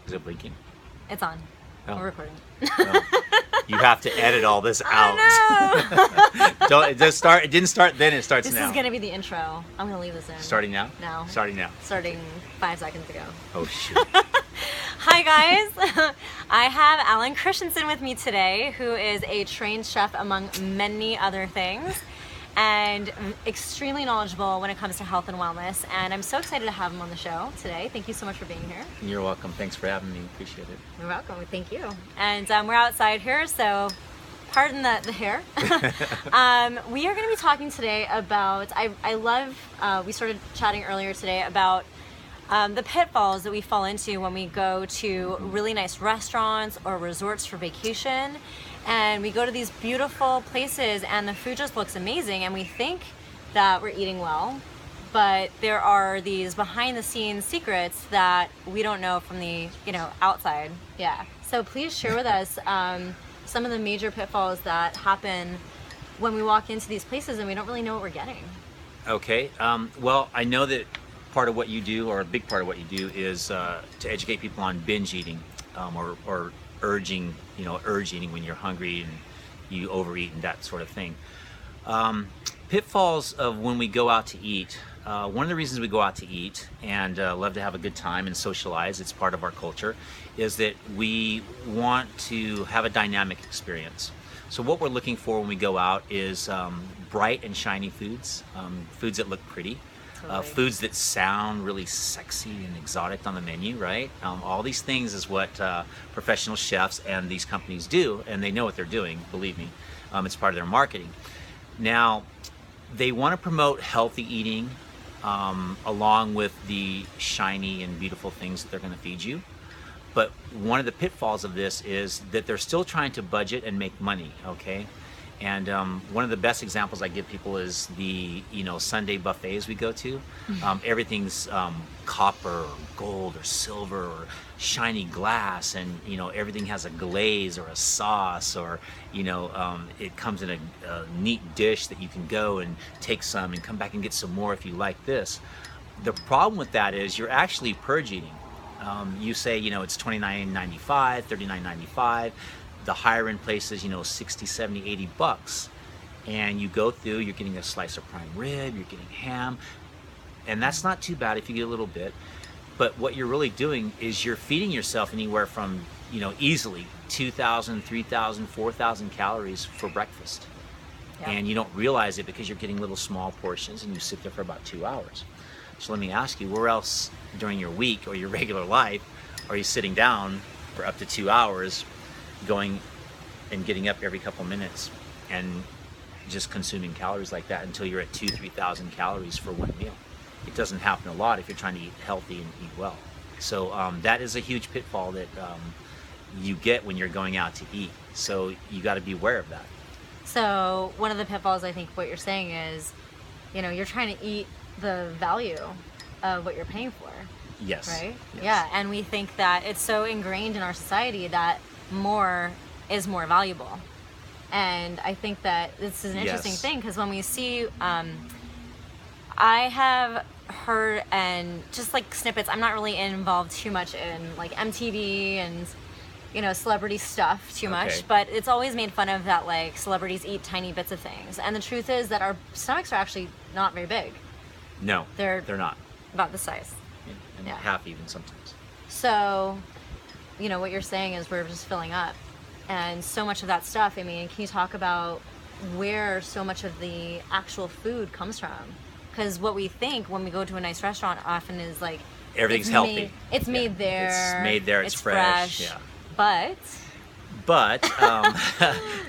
Is it blinking? It's on. Oh. We're recording. Well, you have to edit all this out. Oh, no. Don't, it just start. It didn't start then. It starts This now. is going to be the intro. I'm going to leave this in. Starting now? Now. Starting now. Starting 5 seconds ago. Oh, shoot. Hi guys, I have Alan Christensen with me today, who is a trained chef among many other things, and extremely knowledgeable when it comes to health and wellness, and I'm so excited to have him on the show today. Thank you so much for being here. You're welcome. Thanks for having me. Appreciate it. You're welcome. Thank you. And we're outside here, so pardon the hair. We are going to be talking today about, I love, we started chatting earlier today about the pitfalls that we fall into when we go to really nice restaurants or resorts for vacation, and we go to these beautiful places and the food just looks amazing and we think that we're eating well, but there are these behind the scenes secrets that we don't know from the outside. Yeah. So please share with us some of the major pitfalls that happen when we walk into these places and we don't really know what we're getting. Okay. Well, I know that part of what you do, or a big part of what you do, is to educate people on binge eating, or urge eating when you're hungry and you overeat and that sort of thing. Pitfalls of when we go out to eat. One of the reasons we go out to eat and love to have a good time and socialize, it's part of our culture, is that we want to have a dynamic experience. So what we're looking for when we go out is bright and shiny foods, foods that look pretty. Foods that sound really sexy and exotic on the menu, right? All these things is what professional chefs and these companies do, and they know what they're doing, believe me. It's part of their marketing. Now, they want to promote healthy eating along with the shiny and beautiful things that they're going to feed you. But one of the pitfalls of this is that they're still trying to budget and make money, okay? And one of the best examples I give people is the Sunday buffets we go to. Everything's copper or gold or silver or shiny glass, and everything has a glaze or a sauce, or it comes in a neat dish that you can go and take some and come back and get some more if you like this. The problem with that is you're actually purge eating. You say it's $29.95, $39.95. The higher end places, 60, 70, 80 bucks. And you go through, you're getting a slice of prime rib, you're getting ham. And that's not too bad if you get a little bit. But what you're really doing is you're feeding yourself anywhere from, easily 2,000, 3,000, 4,000 calories for breakfast. Yeah. And you don't realize it because you're getting little small portions and you sit there for about 2 hours. So let me ask you, where else during your week or your regular life are you sitting down for up to 2 hours, going and getting up every couple minutes and just consuming calories like that until you're at 2,000-3,000 calories for one meal? It doesn't happen a lot if you're trying to eat healthy and eat well. So that is a huge pitfall that you get when you're going out to eat. So you got to be aware of that. So one of the pitfalls, I think what you're saying is, you're trying to eat the value of what you're paying for. Yes. Right? Yes. Yeah, and we think that it's so ingrained in our society that more is more valuable. And I think that this is an interesting thing, because when we see, I have heard, and just like snippets, I'm not really involved too much in like MTV and celebrity stuff too much, but it's always made fun of that like celebrities eat tiny bits of things, and the truth is that our stomachs are actually not very big. No, they're not. About this size. And half even sometimes. So what you're saying is we're just filling up, and so much of that stuff, can you talk about where so much of the actual food comes from? Because what we think when we go to a nice restaurant often is like everything's healthy. It's made there. It's made there. It's fresh. Yeah. But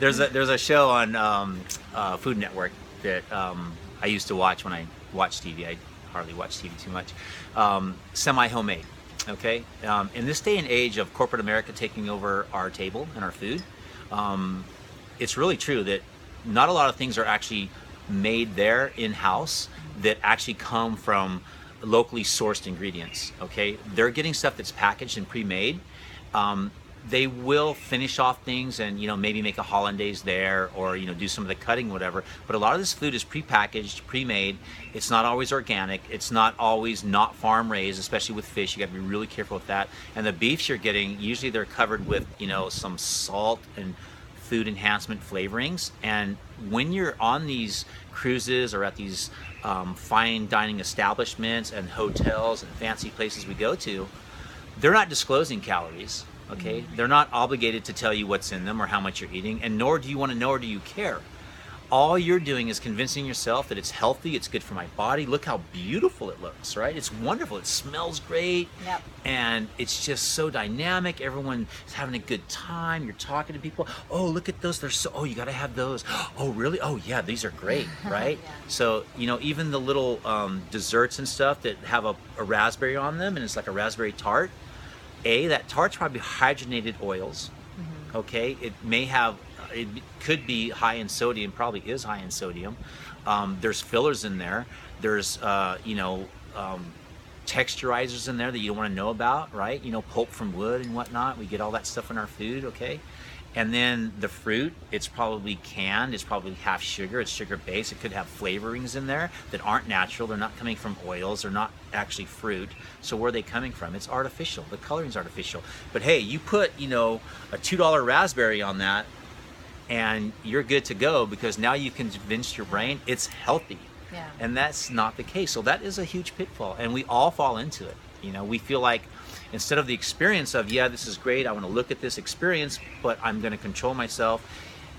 there's a show on Food Network that I used to watch when I watched TV. I hardly watch TV too much. Semi-homemade. Okay, in this day and age of corporate America taking over our table and our food, it's really true that not a lot of things are actually made there in-house that actually come from locally sourced ingredients. Okay, they're getting stuff that's packaged and pre-made. they will finish off things and, maybe make a hollandaise there, or, do some of the cutting, whatever. But a lot of this food is prepackaged, pre-made. It's not always organic. It's not always not farm raised, especially with fish. You got to be really careful with that. And the beefs you're getting, usually they're covered with, some salt and food enhancement flavorings. And when you're on these cruises or at these fine dining establishments and hotels and fancy places we go to, they're not disclosing calories. Okay, they're not obligated to tell you what's in them or how much you're eating, and nor do you want to know, or do you care. All you're doing is convincing yourself that it's healthy, it's good for my body. Look how beautiful it looks, right? It's wonderful. It smells great. Yep. And it's just so dynamic. Everyone is having a good time. You're talking to people. Oh, look at those. You got to have those. Oh, really? Oh, yeah, these are great, right? Yeah. So, even the little desserts and stuff that have a raspberry on them, and it's like a raspberry tart. That tart's probably hydrogenated oils. Okay, it could be high in sodium, probably is high in sodium. There's fillers in there. There's texturizers in there that you don't want to know about, right? Pulp from wood and whatnot. We get all that stuff in our food, okay? And then the fruit, it's probably canned, it's probably half sugar, it's sugar based. It could have flavorings in there that aren't natural. They're not coming from oils, they're not actually fruit. So where are they coming from? It's artificial. The coloring's artificial. But hey, you put, a $2 raspberry on that and you're good to go, because now you convinced your brain it's healthy. Yeah. And that's not the case. So that is a huge pitfall, and we all fall into it. We feel like, instead of the experience of, yeah, this is great, I want to look at this experience, but I'm going to control myself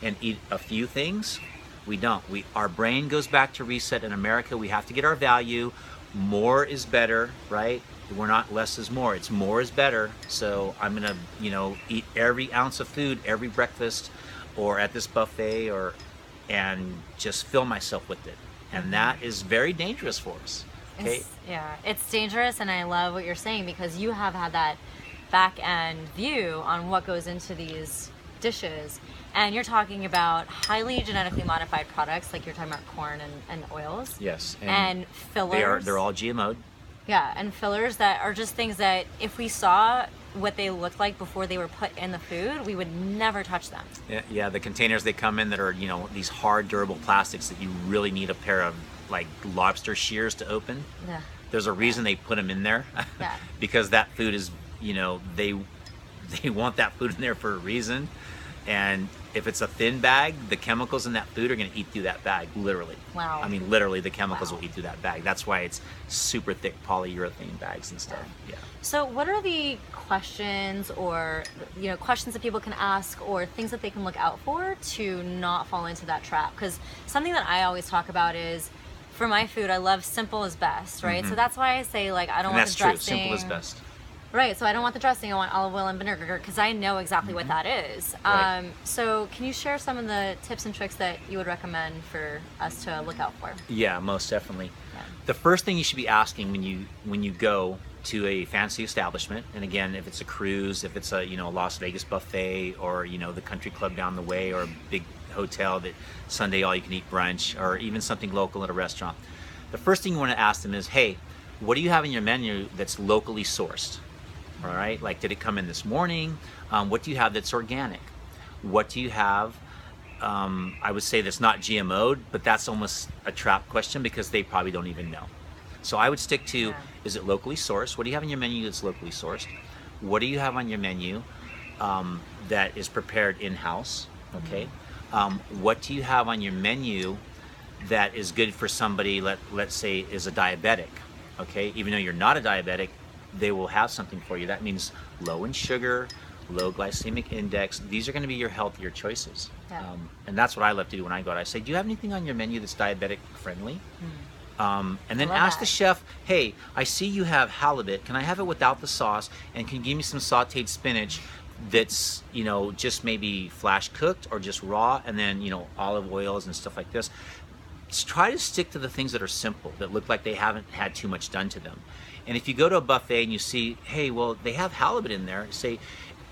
and eat a few things, we don't. Our brain goes back to reset. In America, we have to get our value. More is better, right? We're not less is more. It's more is better. So I'm going to, eat every ounce of food, every breakfast, or at this buffet, and just fill myself with it. And that is very dangerous for us. Okay. It's dangerous, and I love what you're saying, because you have had that back end view on what goes into these dishes, and you're talking about highly genetically modified products, like you're talking about corn and oils. Yes, and fillers. They're all GMO'd. Yeah, and fillers that are just things that if we saw what they looked like before they were put in the food, we would never touch them. Yeah, the containers they come in that are, these hard, durable plastics that you really need a pair of like lobster shears to open. Yeah. There's a reason they put them in there. Yeah. Because that food is, they want that food in there for a reason. And if it's a thin bag, the chemicals in that food are going to eat through that bag, literally. Wow. I mean, literally, the chemicals will eat through that bag. That's why it's super thick polyurethane bags and stuff. Yeah. So what are the questions, or questions that people can ask, or things that they can look out for to not fall into that trap? Because something that I always talk about is, for my food, I love simple is best, right? So that's why I say, like, I don't want the dressing. That's true. Simple is best. Right, so I don't want the dressing, I want olive oil and vinegar, because I know exactly what that is. Right. So can you share some of the tips and tricks that you would recommend for us to look out for? Yeah, most definitely. Yeah. The first thing you should be asking when you go to a fancy establishment, and again, if it's a cruise, if it's a Las Vegas buffet, or the country club down the way, or a big hotel that Sunday all you can eat brunch, or even something local at a restaurant, the first thing you want to ask them is, hey, what do you have in your menu that's locally sourced? All right, like, did it come in this morning? What do you have that's organic? What do you have, I would say, that's not GMO'd, but that's almost a trap question, because they probably don't even know. So I would stick to, is it locally sourced? What do you have in your menu that's locally sourced? What do you have on your menu that is prepared in-house? Okay. What do you have on your menu that is good for somebody, let's say, is a diabetic? Okay, even though you're not a diabetic, they will have something for you. That means low in sugar, low glycemic index. These are going to be your healthier choices. Yeah. And that's what I love to do when I go out. I say, do you have anything on your menu that's diabetic friendly? And then ask the chef, hey, I see you have halibut. Can I have it without the sauce? And can you give me some sauteed spinach that's, just maybe flash cooked or just raw, and then, olive oils and stuff like this. Just try to stick to the things that are simple, that look like they haven't had too much done to them. And if you go to a buffet and you see, hey, well, they have halibut in there, say,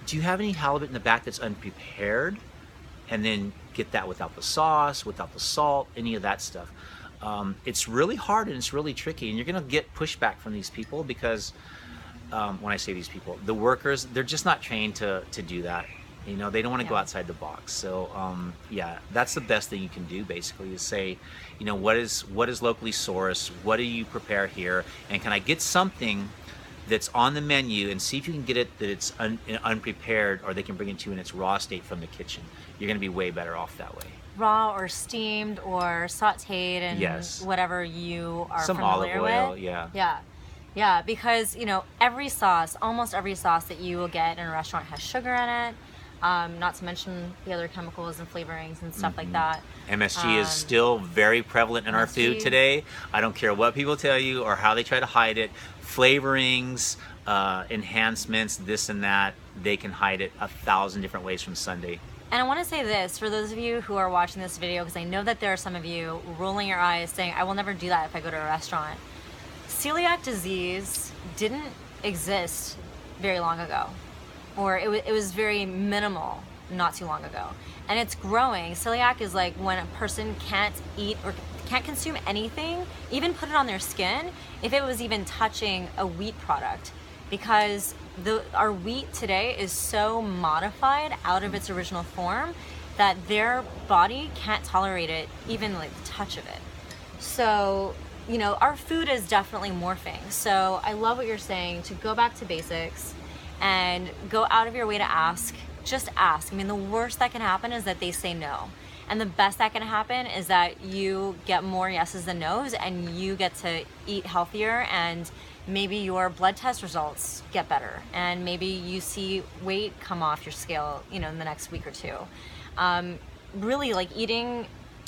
do you have any halibut in the back that's unprepared? And then get that without the sauce, without the salt, any of that stuff. It's really hard and it's really tricky, and you're going to get pushback from these people, because when I say these people, the workers, they're just not trained to do that. You know, they don't want to go Yeah. outside the box. So yeah, that's the best thing you can do basically, is say, you know, what is locally sourced, what do you prepare here, and can I get something that's on the menu, and see if you can get it that it's unprepared, or they can bring it to you in its raw state from the kitchen. You're going to be way better off that way. Raw or steamed or sauteed and Yes. whatever you are Some familiar olive oil, with. yeah. Yeah, because you know every sauce, almost every sauce that you will get in a restaurant has sugar in it. Not to mention the other chemicals and flavorings and stuff like that. MSG is still very prevalent in our food MSG. today. I don't care what people tell you or how they try to hide it. Flavorings, enhancements, this and that, they can hide it 1,000 different ways from Sunday. And I want to say this for those of you who are watching this video, because I know that there are some of you rolling your eyes saying, I will never do that if I go to a restaurant. Celiac disease didn't exist very long ago, or it was very minimal not too long ago. And it's growing. Celiac is like when a person can't eat or can't consume anything, even put it on their skin, if it was even touching a wheat product. Because our wheat today is so modified out of its original form that their body can't tolerate it, even like the touch of it. So, you know, our food is definitely morphing. So I love what you're saying, to go back to basics and go out of your way to ask. Just ask. I mean, the worst that can happen is that they say no. And the best that can happen is that you get more yeses than nos, and you get to eat healthier, and maybe your blood test results get better, and maybe you see weight come off your scale, you know, in the next week or two. Really, like, eating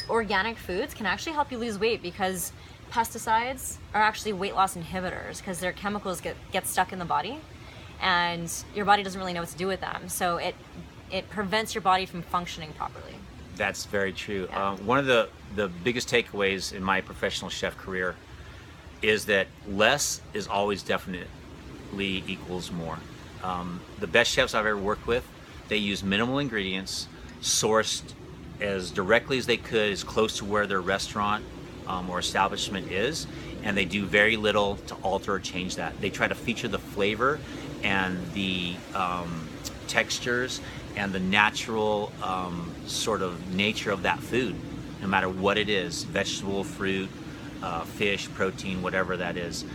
organic foods can actually help you lose weight, because pesticides are actually weight loss inhibitors, because their chemicals get stuck in the body, and your body doesn't really know what to do with them. So it prevents your body from functioning properly. That's very true. Yeah. One of the biggest takeaways in my professional chef career is that less is always definitely equals more. The best chefs I've ever worked with, they use minimal ingredients, sourced as directly as they could, as close to where their restaurant or establishment is, and they do very little to alter or change that. They try to feature the flavor and the textures and the natural sort of nature of that food, no matter what it is, vegetable, fruit, fish, protein, whatever that is.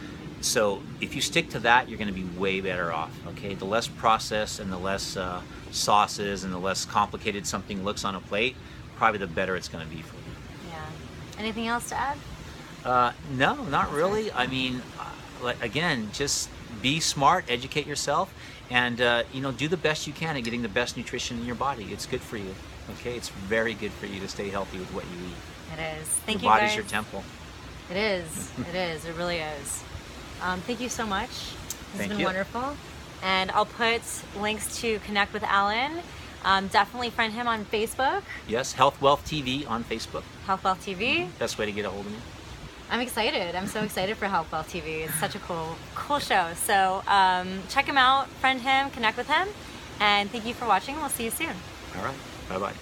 So if you stick to that, you're going to be way better off, okay? The less processed and the less sauces and the less complicated something looks on a plate, probably the better it's going to be for you. Yeah. Anything else to add? No, not really. I mean, again, just be smart, educate yourself, and you know, do the best you can at getting the best nutrition in your body. It's good for you, okay? It's very good for you to stay healthy with what you eat. It is. Thank Your you, body's guys. your temple. It is. It is. It really is. Thank you so much. This has Thank been you. wonderful. And I'll put links to connect with Alan. Definitely friend him on Facebook, Yes, Health Wealth TV on Facebook. Health Wealth TV. Best way to get a hold of me. I'm excited. I'm so excited for Health Wealth TV. It's such a cool show. So check him out, friend him, connect with him. And thank you for watching. We'll see you soon. All right, bye-bye.